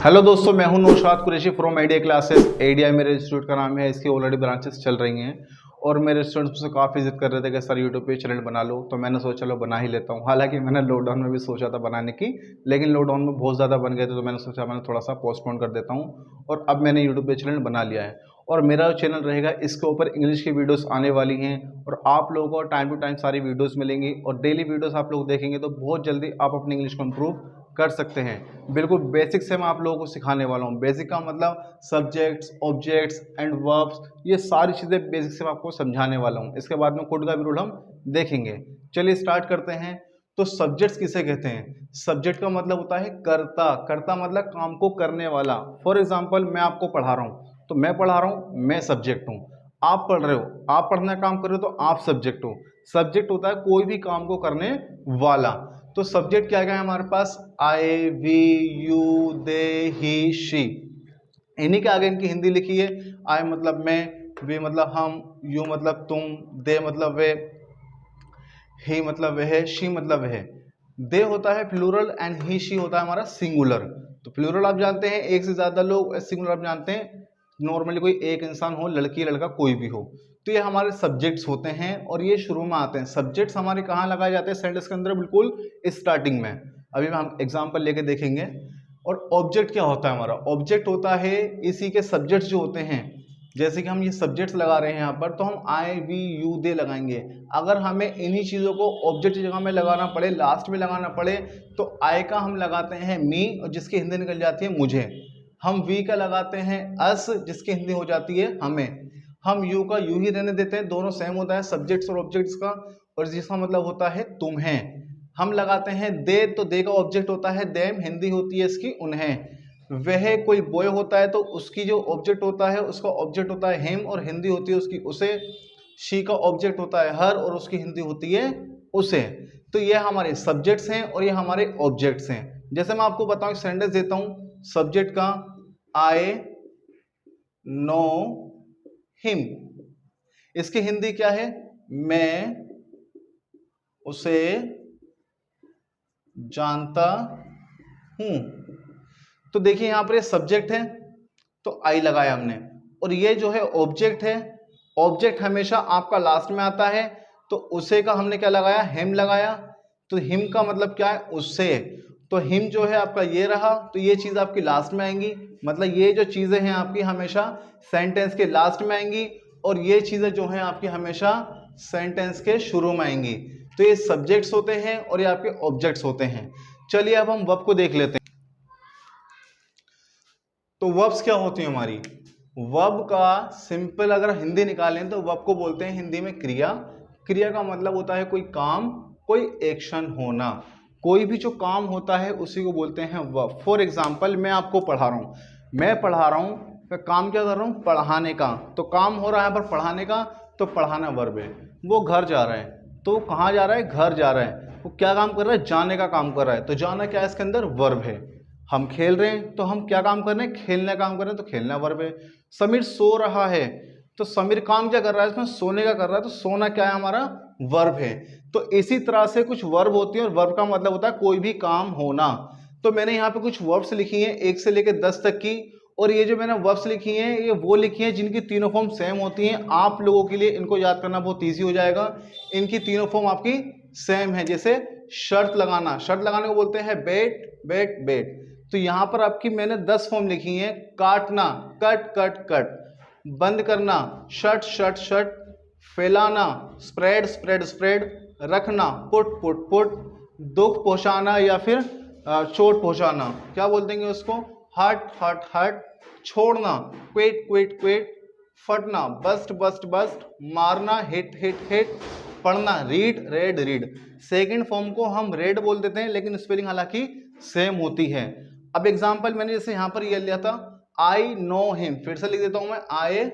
Hello दोस्तों, मैं हूं Naushad Qureshi from idea classes. Idea मेरे इंस्टीट्यूट का नाम है। इसकी ऑलरेडी ब्रांचेस चल रही हैं और मेरे स्टूडेंट्स मुझसे काफ़ी जिद कर रहे थे कि सर यूट्यूब पे चैनल बना लो, तो मैंने सोचा चलो बना ही लेता हूं। हालांकि मैंने लॉकडाउन में भी सोचा था बनाने की, लेकिन लॉकडाउन में बहुत ज़्यादा बन गए थे, तो मैंने सोचा मैंने थोड़ा सा पोस्टपोन कर देता हूँ और अब मैंने यूट्यूब पे चैनल बना लिया है। और मेरा चैनल रहेगा, इसके ऊपर इंग्लिश की वीडियोस आने वाली हैं और आप लोगों को टाइम टू टाइम सारी वीडियोस मिलेंगी और डेली वीडियोस आप लोग देखेंगे तो बहुत जल्दी आप अपनी इंग्लिश को इम्प्रूव कर सकते हैं। बिल्कुल बेसिक से मैं आप लोगों को सिखाने वाला हूँ। बेसिक का मतलब सब्जेक्ट्स, ऑब्जेक्ट्स एंड वर्ब्स, ये सारी चीज़ें बेसिक से मैं आपको समझाने वाला हूँ। इसके बाद में कोड का भी रूल हम देखेंगे। चलिए स्टार्ट करते हैं। तो सब्जेक्ट्स किसे कहते हैं? सब्जेक्ट का मतलब होता है कर्ता। कर्ता मतलब काम को करने वाला। फॉर एग्जाम्पल, मैं आपको पढ़ा रहा हूँ तो मैं पढ़ा रहा हूँ, मैं सब्जेक्ट हूँ। आप पढ़ रहे हो, आप पढ़ने का काम कर रहे हो तो आप सब्जेक्ट हो। सब्जेक्ट होता है कोई भी काम को करने वाला। तो सब्जेक्ट क्या क्या है हमारे पास? I, we, you, they, he, she. इन्हीं के आगे इनकी हिंदी लिखी है। आई मतलब मैं, वी मतलब हम, यू मतलब तुम, दे मतलब वे, ही मतलब वह, शी मतलब वह। दे होता है प्लूरल एंड ही शी होता है हमारा सिंगुलर। तो प्लूरल आप जानते हैं एक से ज्यादा लोग, सिंगुलर आप जानते हैं नॉर्मली कोई एक इंसान हो, लड़की लड़का कोई भी हो। तो ये हमारे सब्जेक्ट्स होते हैं और ये शुरू में आते हैं। सब्जेक्ट्स हमारे कहाँ लगाए जाते हैं? सेंटेंस के अंदर, बिल्कुल स्टार्टिंग में। अभी हम एग्जाम्पल लेके देखेंगे। और ऑब्जेक्ट क्या होता है हमारा? ऑब्जेक्ट होता है इसी के सब्जेक्ट्स जो होते हैं। जैसे कि हम ये सब्जेक्ट्स लगा रहे हैं यहाँ पर, तो हम आई, वी, यू, दे लगाएंगे। अगर हमें इन्हीं चीज़ों को ऑब्जेक्ट की जगह में लगाना पड़े, लास्ट में लगाना पड़े, तो आई का हम लगाते हैं मी, और जिसकी हिंदी निकल जाती है मुझे। हम वी का लगाते हैं अस, जिसकी हिंदी हो जाती है हमें। हम यू का यू ही रहने देते हैं, दोनों सेम होता है सब्जेक्ट्स और ऑब्जेक्ट्स का। और जिसका मतलब होता है तुम्हें। हम लगाते हैं दे, तो दे का ऑब्जेक्ट होता है देम, हिंदी होती है इसकी उन्हें। वह कोई बॉय होता है तो उसकी जो ऑब्जेक्ट होता है उसका ऑब्जेक्ट होता है हिम, और हिंदी होती है उसकी उसे। शी का ऑब्जेक्ट होता है हर, और उसकी हिंदी होती है उसे। तो ये हमारे सब्जेक्ट्स हैं और ये हमारे ऑब्जेक्ट्स हैं। जैसे मैं आपको बताऊं, एक सेंटेंस देता हूं सब्जेक्ट का, आई नो हिम। इसकी हिंदी क्या है? मैं उसे जानता हूं। तो देखिए यहां पर ये सब्जेक्ट है तो आई लगाया हमने, और ये जो है ऑब्जेक्ट है। ऑब्जेक्ट हमेशा आपका लास्ट में आता है, तो उसे का हमने क्या लगाया? हिम लगाया। तो हिम का मतलब क्या है? उससे। तो हिम जो है आपका ये रहा, तो ये चीज आपकी लास्ट में आएंगी। मतलब ये जो चीजें हैं आपकी हमेशा सेंटेंस के लास्ट में आएंगी, और ये चीजें जो हैं आपकी हमेशा सेंटेंस के शुरू में आएंगी। तो ये सब्जेक्ट्स होते हैं और ये आपके ऑब्जेक्ट्स होते हैं। चलिए अब हम वर्ब को देख लेते हैं। तो वर्ब्स क्या होती है हमारी? वर्ब का सिंपल अगर हिंदी निकालें तो वर्ब को बोलते हैं हिंदी में क्रिया। क्रिया का मतलब होता है कोई काम, कोई एक्शन होना। कोई भी जो काम होता है उसी को बोलते हैं वर्ब। फॉर एग्जाम्पल, मैं आपको पढ़ा रहा हूँ, मैं पढ़ा रहा हूँ, मैं काम क्या कर रहा हूँ? पढ़ाने का। तो काम हो रहा है पर पढ़ाने का, तो पढ़ाना वर्ब है। वो घर जा रहा है, तो कहाँ जा रहा है? घर जा रहा है। वो क्या काम कर रहा है? जाने का काम कर रहा है। तो जाना क्या है इसके अंदर? वर्ब है। हम खेल रहे हैं तो हम क्या काम कर रहे हैं? खेलने का काम कर रहे हैं, तो खेलना वर्ब है। समीर सो रहा है, तो समीर काम क्या कर रहा है? इसमें सोने का कर रहा है, तो सोना क्या है? हमारा वर्ब है। तो इसी तरह से कुछ वर्ब होती है, और वर्ब का मतलब होता है कोई भी काम होना। तो मैंने यहाँ पे कुछ वर्ब्स लिखी हैं 1 से लेकर 10 तक की, और ये जो मैंने वर्ब्स लिखी हैं ये वो लिखी हैं जिनकी तीनों फॉर्म सेम होती हैं। आप लोगों के लिए इनको याद करना बहुत ईजी हो जाएगा। इनकी तीनों फॉर्म आपकी सेम है। जैसे शर्त लगाना, शर्त लगाने को बोलते हैं बेट, बेट, बेट। तो यहां पर आपकी मैंने 10 फॉर्म लिखी हैं। काटना, कट, कट, कट। बंद करना, शट, शट, शट। फैलाना, स्प्रेड, स्प्रेड, स्प्रेड। रखना, पुट, पुट, पुट। दुख पहुंचाना या फिर चोट पहुंचाना, क्या बोल देंगे उसको? हट, हट, हट। छोड़ना, क्विट, क्विट, क्विट। फटना, बस्ट, बस्ट, बस्ट। मारना, हिट, हिट, हिट। पढ़ना, read, read, read. Second form को हम रेड बोल देते हैं, लेकिन स्पेलिंग हालांकि सेम होती है। अब एग्जांपल मैंने जैसे यहां पर ये लिया था, आई नो हिम। फिर से लिख देता हूं मैं, आई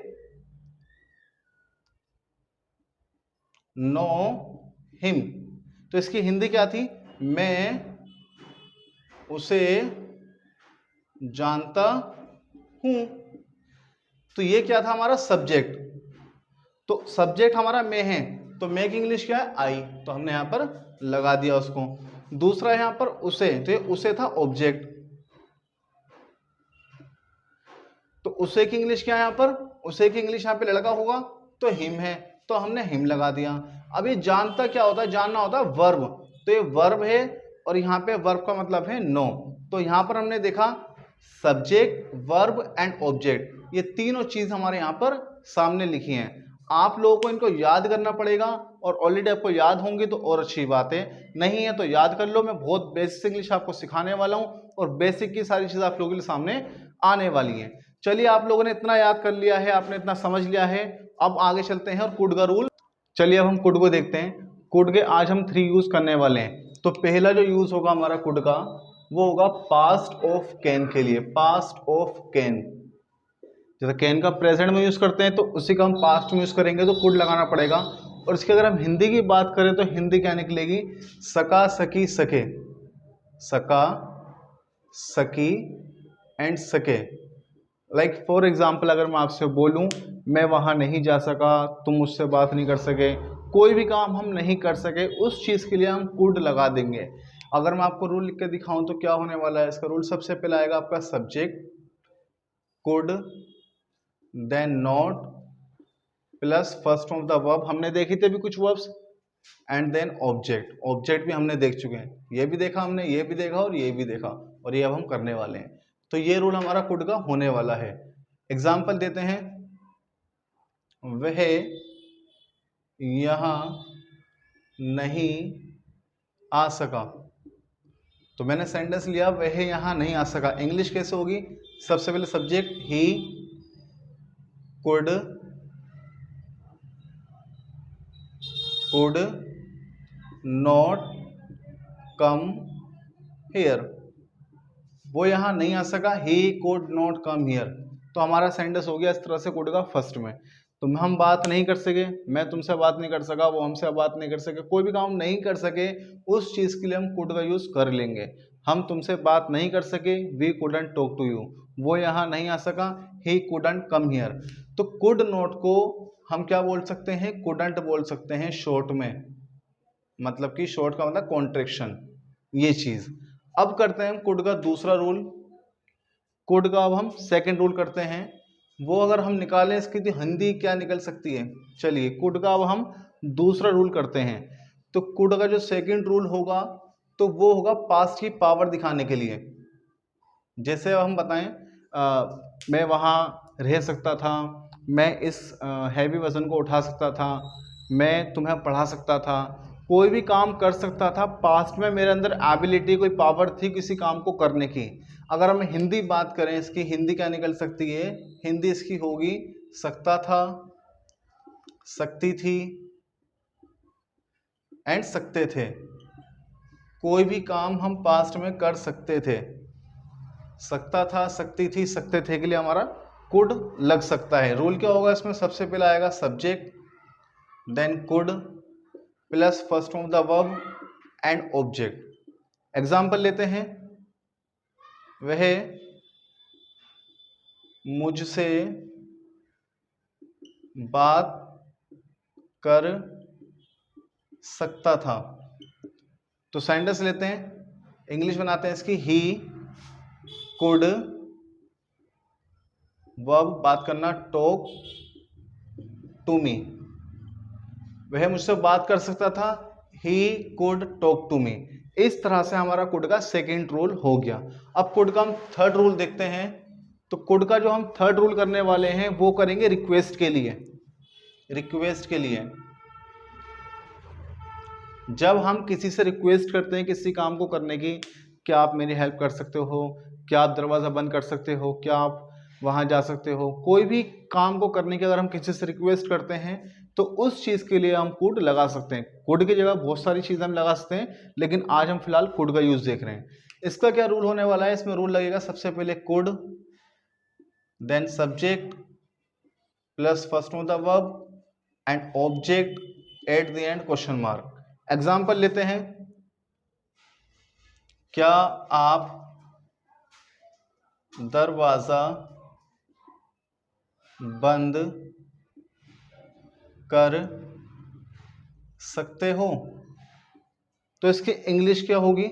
नो हिम। तो इसकी हिंदी क्या थी? मैं उसे जानता हूं। तो ये क्या था? हमारा सब्जेक्ट। तो सब्जेक्ट हमारा मैं है, तो मैं की इंग्लिश क्या है? आई। तो हमने यहां पर लगा दिया उसको। दूसरा यहां पर उसे, तो ये उसे था ऑब्जेक्ट। तो उसे की इंग्लिश क्या है यहाँ पर, उसे की इंग्लिश यहाँ पे लड़का होगा तो हिम है, तो हमने हिम लगा दिया। अब ये जानता क्या होता है, जानना होता है वर्ब, तो ये वर्ब है और यहाँ पे वर्ब का मतलब है नो। तो यहाँ पर हमने देखा सब्जेक्ट, वर्ब एंड ऑब्जेक्ट, ये तीनों चीज हमारे यहाँ पर सामने लिखी हैं। आप लोगों को इनको याद करना पड़ेगा, और ऑलरेडी आपको याद होंगी तो और अच्छी बात है, नहीं है तो याद कर लो। मैं बहुत बेसिक इंग्लिश आपको सिखाने वाला हूँ और बेसिक की सारी चीजें आप लोगों के लिए सामने आने वाली हैं। चलिए, आप लोगों ने इतना याद कर लिया है, आपने इतना समझ लिया है, अब आगे चलते हैं और कुड का रूल। चलिए अब हम कुड को देखते हैं। कुड के आज हम 3 यूज करने वाले हैं। तो पहला जो यूज होगा हमारा कुड का, वो होगा पास्ट ऑफ कैन के लिए। पास्ट ऑफ कैन, जैसे कैन का प्रेजेंट में यूज करते हैं तो उसी का हम पास्ट में यूज करेंगे, तो कुड लगाना पड़ेगा। और इसकी अगर हम हिंदी की बात करें तो हिंदी क्या निकलेगी, सका, सकी, सके। सका, सकी एंड सके। लाइक फॉर एग्जाम्पल, अगर मैं आपसे बोलूं मैं वहां नहीं जा सका, तुम मुझसे बात नहीं कर सके, कोई भी काम हम नहीं कर सके, उस चीज के लिए हम कुड लगा देंगे। अगर मैं आपको रूल लिख के दिखाऊं तो क्या होने वाला है, इसका रूल सबसे पहले आएगा आपका subject could, then not plus first of the verb, हमने देखी थे भी कुछ verbs, and then object. Object भी हमने देख चुके हैं, ये भी देखा हमने, ये भी देखा और ये भी देखा, और ये अब हम करने वाले हैं। तो ये रूल हमारा कुड का होने वाला है। एग्जाम्पल देते हैं, वह यहां नहीं आ सका। तो मैंने सेंटेंस लिया वह यहां नहीं आ सका, इंग्लिश कैसे होगी, सबसे पहले subject he could not come here, वो यहां नहीं आ सका, he could not come here. तो हमारा सेंटेंस हो गया इस तरह से कुड का फर्स्ट में। तो हम बात नहीं कर सके, मैं तुमसे बात नहीं कर सका, वो हमसे बात नहीं कर सके, कोई भी काम नहीं कर सके, उस चीज के लिए हम कुड का यूज कर लेंगे। हम तुमसे बात नहीं कर सके, we couldn't talk to you. वो यहाँ नहीं आ सका, ही कुडंट कम हियर। तो कुड नॉट को हम क्या बोल सकते हैं, कुडंट बोल सकते हैं शॉर्ट में, मतलब कि शॉर्ट का मतलब कॉन्ट्रैक्शन, ये चीज। अब करते हैं हम कुड का दूसरा रूल। कुड का अब हम सेकंड रूल करते हैं, वो अगर हम निकालें इसकी तो हिंदी क्या निकल सकती है। चलिए कुड का अब हम दूसरा रूल करते हैं। तो कुड का जो सेकंड रूल होगा तो वो होगा पास्ट की पावर दिखाने के लिए। जैसे अब हम बताएं, मैं वहाँ रह सकता था, मैं इस हैवी वजन को उठा सकता था, मैं तुम्हें पढ़ा सकता था, कोई भी काम कर सकता था। पास्ट में मेरे अंदर एबिलिटी, कोई पावर थी किसी काम को करने की। अगर हम हिंदी बात करें, इसकी हिंदी क्या निकल सकती है, हिंदी इसकी होगी सकता था, सकती थी एंड सकते थे। कोई भी काम हम पास्ट में कर सकते थे, सकता था, सकती थी, सकते थे के लिए हमारा कुड लग सकता है। रूल क्या होगा इसमें, सबसे पहले आएगा subject, then could plus first of the verb and object. Example लेते हैं, वह मुझसे बात कर सकता था। तो सेंटेंस लेते हैं, इंग्लिश बनाते हैं इसकी, ही कुड, वर्ब बात करना, टॉक टू मी। वह मुझसे बात कर सकता था, he could talk to me. इस तरह से हमारा कुड का सेकेंड रूल हो गया। अब कुड का हम थर्ड रूल देखते हैं। तो कुड का जो हम थर्ड रूल करने वाले हैं वो करेंगे रिक्वेस्ट के लिए। रिक्वेस्ट के लिए, जब हम किसी से रिक्वेस्ट करते हैं किसी काम को करने की, क्या आप मेरी हेल्प कर सकते हो, क्या आप दरवाज़ा बंद कर सकते हो, क्या आप वहाँ जा सकते हो, कोई भी काम को करने की अगर हम किसी से रिक्वेस्ट करते हैं तो उस चीज़ के लिए हम कुड लगा सकते हैं। कुड की जगह बहुत सारी चीज़ें हम लगा सकते हैं, लेकिन आज हम फिलहाल कुड का यूज़ देख रहे हैं। इसका क्या रूल होने वाला है, इसमें रूल लगेगा सबसे पहले could, then subject plus first of the verb and object at the end question mark. Example लेते हैं, क्या आप दरवाजा बंद कर सकते हो। तो इसकी इंग्लिश क्या होगी,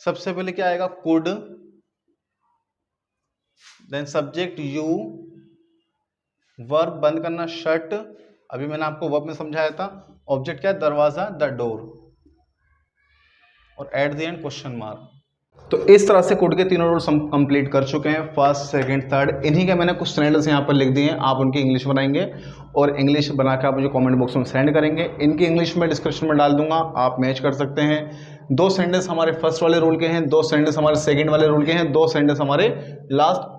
सबसे पहले क्या आएगा, could, then subject you, verb बंद करना शट, अभी मैंने आपको वर्ब में समझाया था। ऑब्जेक्ट क्या है, दरवाजा, द डोर, और eight the end question mark. तो इस तरह से कोड के तीनों रूल्स हम कंप्लीट कर चुके हैं, फर्स्ट सेकंड थर्ड। इन्हीं के मैंने कुछ स्टैंडर्ड्स यहाँ पर लिख दिए हैं, आप उनकी इंग्लिश बनाएंगे और इंग्लिश बना के आप मुझे कमेंट बॉक्स में सेंड करेंगे। इनकी इंग्लिश में डिस्क्रिप्शन में डाल दूंगा, आप मैच कर सकते हैं। 2 सेंटेंस हमारे फर्स्ट वाले रूल के हैं, 2 सेंटेंस हमारे सेकंड वाले रूल के हैं, 2 सेंटेंस हमारे लास्ट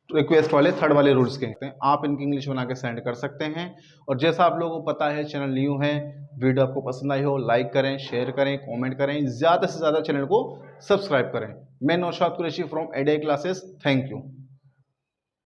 रिक्वेस्ट वाले थर्ड वाले रूल्स के हैं। आप इनकी इंग्लिश बना के सेंड कर सकते हैं। और जैसा आप लोगों को पता है, चैनल न्यू है, वीडियो आपको पसंद आई हो लाइक करें, शेयर करें, कमेंट करें, ज़्यादा से ज़्यादा चैनल को सब्सक्राइब करें। मैं Naushad Qureshi from ADI classes, thank you.